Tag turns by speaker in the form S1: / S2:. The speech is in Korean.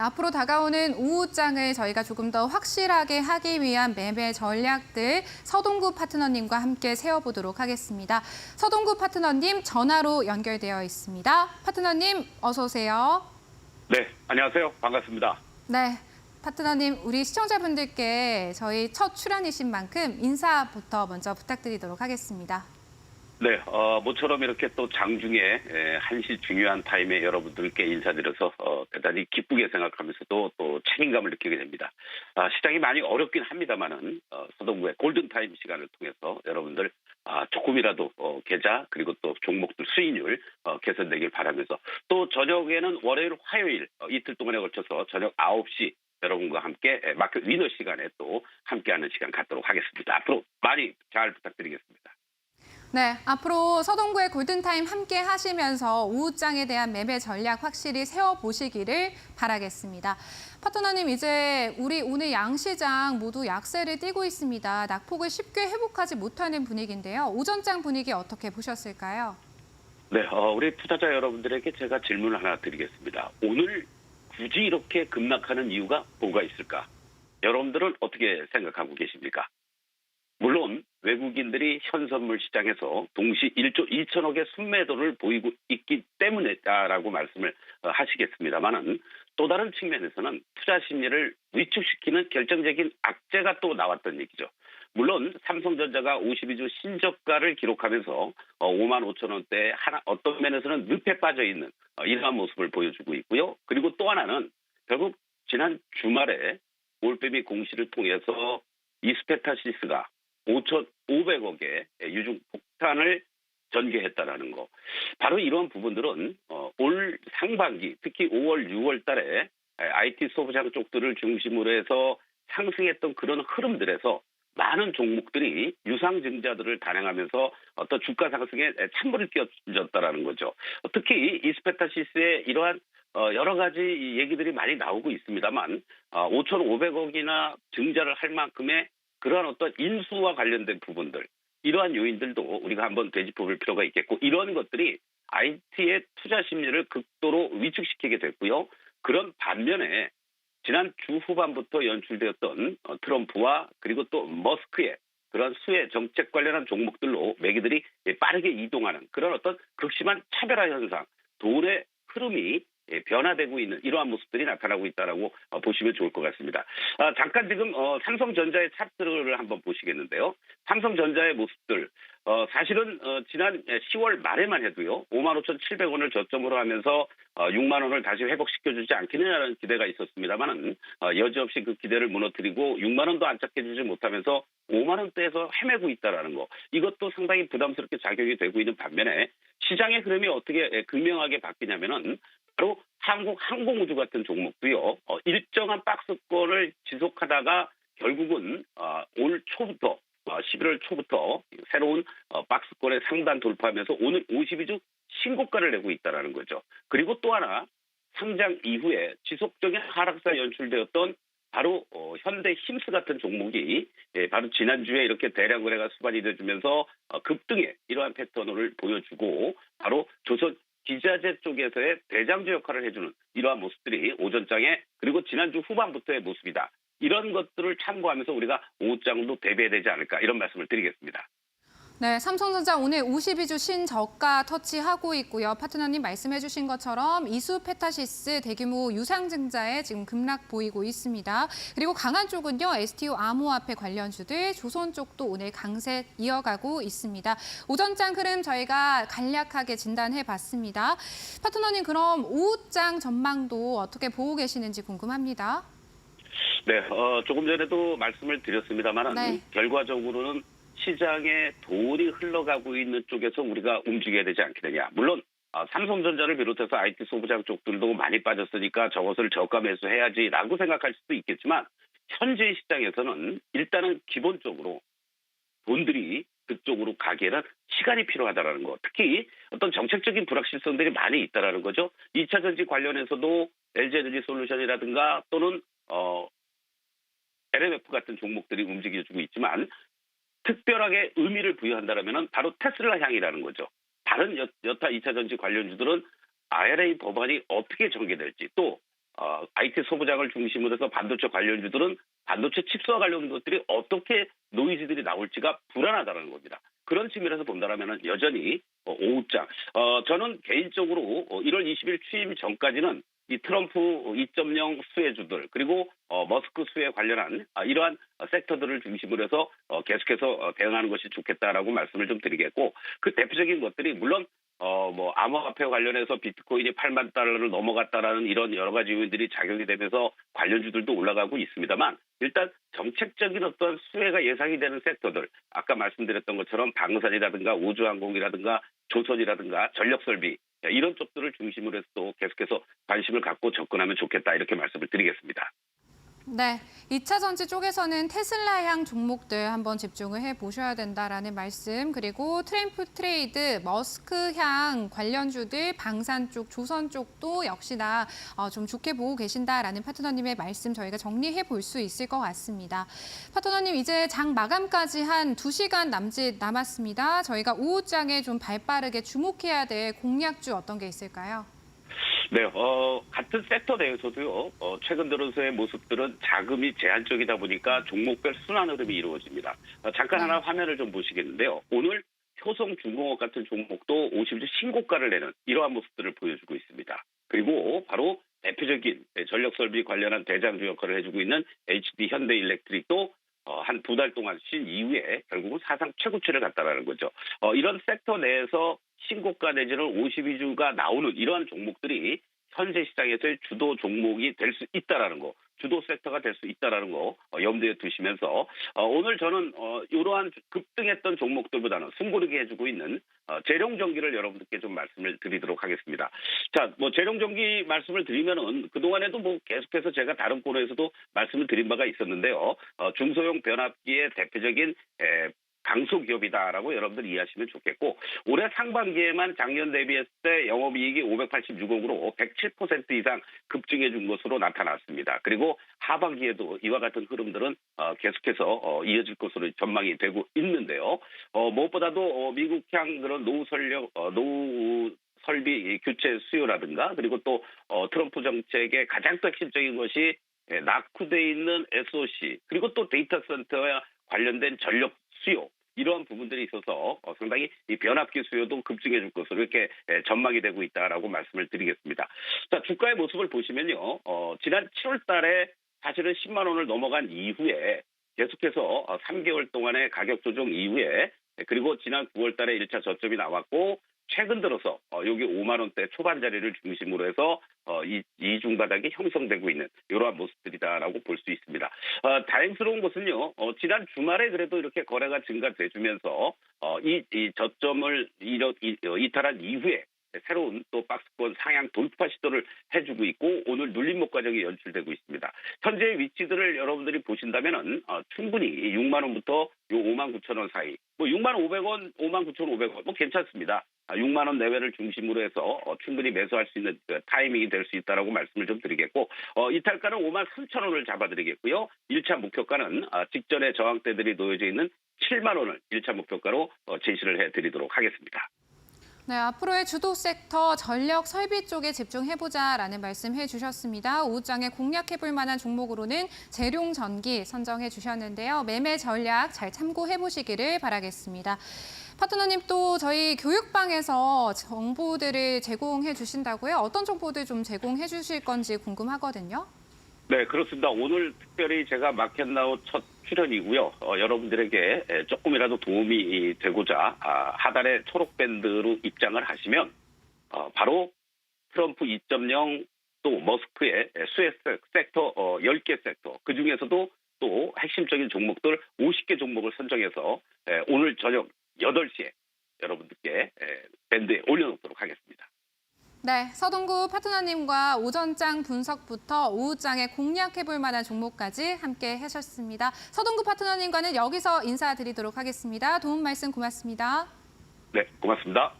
S1: 앞으로 다가오는 우우장을 저희가 조금 더 확실하게 하기 위한 매매 전략들 서동구 파트너님과 함께 세워보도록 하겠습니다. 서동구 파트너님 전화로 연결되어 있습니다. 파트너님 어서 오세요.
S2: 네, 안녕하세요. 반갑습니다.
S1: 네, 파트너님 우리 시청자분들께 저희 첫 출연이신 만큼 인사부터 먼저 부탁드리도록 하겠습니다.
S2: 네, 모처럼 이렇게 또 장중에 한시 중요한 타임에 여러분들께 인사드려서 대단히 기쁘게 생각하면서도 또 책임감을 느끼게 됩니다. 시장이 많이 어렵긴 합니다만은 서동구의 골든타임 시간을 통해서 여러분들 조금이라도 계좌 그리고 또 종목들 수익률 개선되길 바라면서 또 저녁에는 월요일, 화요일 이틀 동안에 걸쳐서 저녁 9시 여러분과 함께 마켓 위너 시간에 또 함께하는 시간 갖도록 하겠습니다. 앞으로 많이 잘 부탁드리겠습니다.
S1: 네, 앞으로 서동구의 골든타임 함께 하시면서 우우장에 대한 매매 전략 확실히 세워보시기를 바라겠습니다. 파트너님, 이제 우리 오늘 양시장 모두 약세를 띠고 있습니다. 낙폭을 쉽게 회복하지 못하는 분위기인데요. 오전장 분위기 어떻게 보셨을까요?
S2: 네, 우리 투자자 여러분들에게 제가 질문을 하나 드리겠습니다. 오늘 굳이 이렇게 급락하는 이유가 뭐가 있을까? 여러분들은 어떻게 생각하고 계십니까? 물론 외국인들이 현선물 시장에서 동시 1조 2천억의 순매도를 보이고 있기 때문이다라고 말씀을 하시겠습니다만은 또 다른 측면에서는 투자 심리를 위축시키는 결정적인 악재가 또 나왔던 얘기죠. 물론 삼성전자가 52주 신저가를 기록하면서 5만 5천 원대에 어떤 면에서는 늪에 빠져 있는 이러한 모습을 보여주고 있고요. 그리고 또 하나는 결국 지난 주말에 올빼미 공시를 통해서 이스페타시스가 5,500억의 유중 폭탄을 전개했다라는 거. 바로 이런 부분들은 올 상반기, 특히 5월, 6월 달에 IT 소부장 쪽들을 중심으로 해서 상승했던 그런 흐름들에서 많은 종목들이 유상증자들을 단행하면서 어떤 주가 상승에 찬물을 끼얹었다라는 거죠. 특히 이스페타시스의 이러한 여러 가지 얘기들이 많이 나오고 있습니다만 5,500억이나 증자를 할 만큼의 그러한 어떤 인수와 관련된 부분들, 이러한 요인들도 우리가 한번 되짚어 볼 필요가 있겠고, 이런 것들이 IT의 투자 심리를 극도로 위축시키게 됐고요. 그런 반면에 지난 주 후반부터 연출되었던 트럼프와 그리고 또 머스크의 그런 수혜 정책 관련한 종목들로 매기들이 빠르게 이동하는 그런 어떤 극심한 차별화 현상, 돈의 흐름이 변화되고 있는 이러한 모습들이 나타나고 있다라고 보시면 좋을 것 같습니다. 잠깐 지금 삼성전자의 차트를 한번 보시겠는데요. 삼성전자의 모습들 사실은 지난 10월 말에만 해도요. 55,700원을 저점으로 하면서 6만 원을 다시 회복시켜주지 않겠느냐는 기대가 있었습니다만은 여지없이 그 기대를 무너뜨리고 6만 원도 안착해주지 못하면서 5만 원대에서 헤매고 있다라는 거. 이것도 상당히 부담스럽게 작용이 되고 있는 반면에 시장의 흐름이 어떻게 극명하게 바뀌냐면은 바로 한국 항공우주 같은 종목도요. 일정한 박스권을 지속하다가 결국은 올 초부터 11월 초부터 새로운 박스권의 상단 돌파하면서 오늘 52주 신고가를 내고 있다는 거죠. 그리고 또 하나 상장 이후에 지속적인 하락세 연출되었던 바로 현대 힘스 같은 종목이 바로 지난주에 이렇게 대량 거래가 수반이 돼주면서 급등의 이러한 패턴을 보여주고 바로 조선 기자재 쪽에서의 대장주 역할을 해주는 이러한 모습들이 오전장에 그리고 지난주 후반부터의 모습이다. 이런 것들을 참고하면서 우리가 오후장도 대비해야 되지 않을까 이런 말씀을 드리겠습니다.
S1: 네, 삼성전자 오늘 52주 신저가 터치하고 있고요. 파트너님 말씀해 주신 것처럼 이수페타시스 대규모 유상증자에 지금 급락 보이고 있습니다. 그리고 강한 쪽은요. STO 암호화폐 관련주들, 조선 쪽도 오늘 강세 이어가고 있습니다. 오전장 흐름 저희가 간략하게 진단해 봤습니다. 파트너님 그럼 오후장 전망도 어떻게 보고 계시는지 궁금합니다.
S2: 네, 조금 전에도 말씀을 드렸습니다만
S1: 네.
S2: 결과적으로는 시장에 돈이 흘러가고 있는 쪽에서 우리가 움직여야 되지 않겠느냐. 물론 삼성전자를 비롯해서 IT 소부장 쪽들도 많이 빠졌으니까 저것을 저가 매수해야지라고 생각할 수도 있겠지만 현재 시장에서는 일단은 기본적으로 돈들이 그쪽으로 가기에는 시간이 필요하다라는 거. 특히 어떤 정책적인 불확실성들이 많이 있다라는 거죠. 2차 전지 관련해서도 LG에너지솔루션이라든가 또는 LMF 같은 종목들이 움직여주고 있지만 특별하게 의미를 부여한다면 바로 테슬라 향이라는 거죠. 다른 여타 2차 전지 관련주들은 IRA 법안이 어떻게 전개될지 또 IT 소부장을 중심으로 해서 반도체 관련주들은 반도체 칩스와 관련 것들이 어떻게 노이즈들이 나올지가 불안하다는 겁니다. 그런 측면에서 본다면 여전히 오후장. 저는 개인적으로 1월 20일 취임 전까지는 이 트럼프 2.0 수혜주들 그리고 머스크 수혜에 관련한 이러한 섹터들을 중심으로 해서 계속해서 대응하는 것이 좋겠다라고 말씀을 좀 드리겠고 그 대표적인 것들이 물론 암호화폐 관련해서 비트코인이 8만 달러를 넘어갔다라는 이런 여러 가지 요인들이 작용이 되면서 관련주들도 올라가고 있습니다만 일단 정책적인 어떤 수혜가 예상이 되는 섹터들 아까 말씀드렸던 것처럼 방산이라든가 우주항공이라든가 조선이라든가 전력설비 이런 쪽들을 중심으로 해서 또 계속해서 관심을 갖고 접근하면 좋겠다 이렇게 말씀을 드리겠습니다.
S1: 네, 2차 전지 쪽에서는 테슬라향 종목들 한번 집중을 해보셔야 된다라는 말씀, 그리고 트램프 트레이드, 머스크향 관련주들, 방산 쪽, 조선 쪽도 역시나 좀 좋게 보고 계신다라는 파트너님의 말씀 저희가 정리해 볼 수 있을 것 같습니다. 파트너님, 이제 장 마감까지 한 2시간 남짓 남았습니다. 저희가 오후장에 좀 발빠르게 주목해야 될 공략주 어떤 게 있을까요?
S2: 네, 같은 섹터 내에서도요, 최근 들어서의 모습들은 자금이 제한적이다 보니까 종목별 순환 흐름이 이루어집니다. 잠깐 하나 화면을 좀 보시겠는데요. 오늘 효성중공업 같은 종목도 50주 신고가를 내는 이러한 모습들을 보여주고 있습니다. 그리고 바로 대표적인 전력설비 관련한 대장주 역할을 해주고 있는 HD 현대일렉트릭도 한 2달 동안 쉰 이후에 결국은 사상 최고치를 갔다라는 거죠. 이런 섹터 내에서 신고가 내지는 52주가 나오는 이러한 종목들이 현재 시장에서의 주도 종목이 될 수 있다라는 거, 주도 섹터가 될 수 있다라는 거 염두에 두시면서 오늘 저는 이러한 급등했던 종목들보다는 숨고르게 해주고 있는 재룡전기를 여러분들께 좀 말씀을 드리도록 하겠습니다. 자, 재룡전기 말씀을 드리면은 그동안에도 계속해서 제가 다른 코너에서도 말씀을 드린 바가 있었는데요. 중소형 변압기의 대표적인 강소기업이다라고 여러분들 이해하시면 좋겠고 올해 상반기에만 작년 대비했을 때 영업이익이 586억으로 107% 이상 급증해 준 것으로 나타났습니다. 그리고 하반기에도 이와 같은 흐름들은 계속해서 이어질 것으로 전망이 되고 있는데요. 무엇보다도 미국향 그런 노후 설비 교체 수요라든가 그리고 또 트럼프 정책의 가장 핵심적인 것이 낙후돼 있는 SOC 그리고 또 데이터 센터와 관련된 전력 수요 이러한 부분들이 있어서 상당히 이 변압기 수요도 급증해 줄 것으로 이렇게 전망이 되고 있다라고 말씀을 드리겠습니다. 자, 주가의 모습을 보시면요. 지난 7월 달에 사실은 10만 원을 넘어간 이후에 계속해서 3개월 동안의 가격 조정 이후에 그리고 지난 9월 달에 1차 저점이 나왔고 최근 들어서 여기 5만 원대 초반 자리를 중심으로 해서 이중 바닥이 형성되고 있는 이러한 모습들이다라고 볼 수 있습니다. 다행스러운 것은요. 지난 주말에 그래도 이렇게 거래가 증가돼주면서 이 저점을 이탈한 이후에 새로운 또 박스권 상향 돌파 시도를 해주고 있고 오늘 눌림목 과정이 연출되고 있습니다. 현재의 위치들을 여러분들이 보신다면은 충분히 6만 원부터 요 5만 9천 원 사이, 6만 500원, 5만 9천 500원 괜찮습니다. 6만 원 내외를 중심으로 해서 충분히 매수할 수 있는 타이밍이 될 수 있다라고 말씀을 좀 드리겠고 이탈가는 5만 3천 원을 잡아드리겠고요. 1차 목표가는 직전에 저항대들이 놓여져 있는 7만 원을 1차 목표가로 제시를 해드리도록 하겠습니다.
S1: 네, 앞으로의 주도 섹터 전력 설비 쪽에 집중해보자라는 말씀 해주셨습니다. 오후장에 공략해볼 만한 종목으로는 재룡전기 선정해 주셨는데요. 매매 전략 잘 참고해보시기를 바라겠습니다. 파트너님 또 저희 교육방에서 정보들을 제공해 주신다고요? 어떤 정보들 좀 제공해 주실 건지 궁금하거든요.
S2: 네, 그렇습니다. 오늘 특별히 제가 마켓나우 첫 출연이고요. 여러분들에게 조금이라도 도움이 되고자 하단의 초록 밴드로 입장을 하시면 바로 트럼프 2.0 또 머스크의 수혜 섹터 10개 섹터 그중에서도 또 핵심적인 종목들 50개 종목을 선정해서 오늘 저녁 8시에 여러분들께 밴드에 올려놓도록 하겠습니다.
S1: 네, 서동구 파트너님과 오전장 분석부터 오후장에 공략해볼 만한 종목까지 함께 하셨습니다. 서동구 파트너님과는 여기서 인사드리도록 하겠습니다. 도움 말씀 고맙습니다.
S2: 네, 고맙습니다.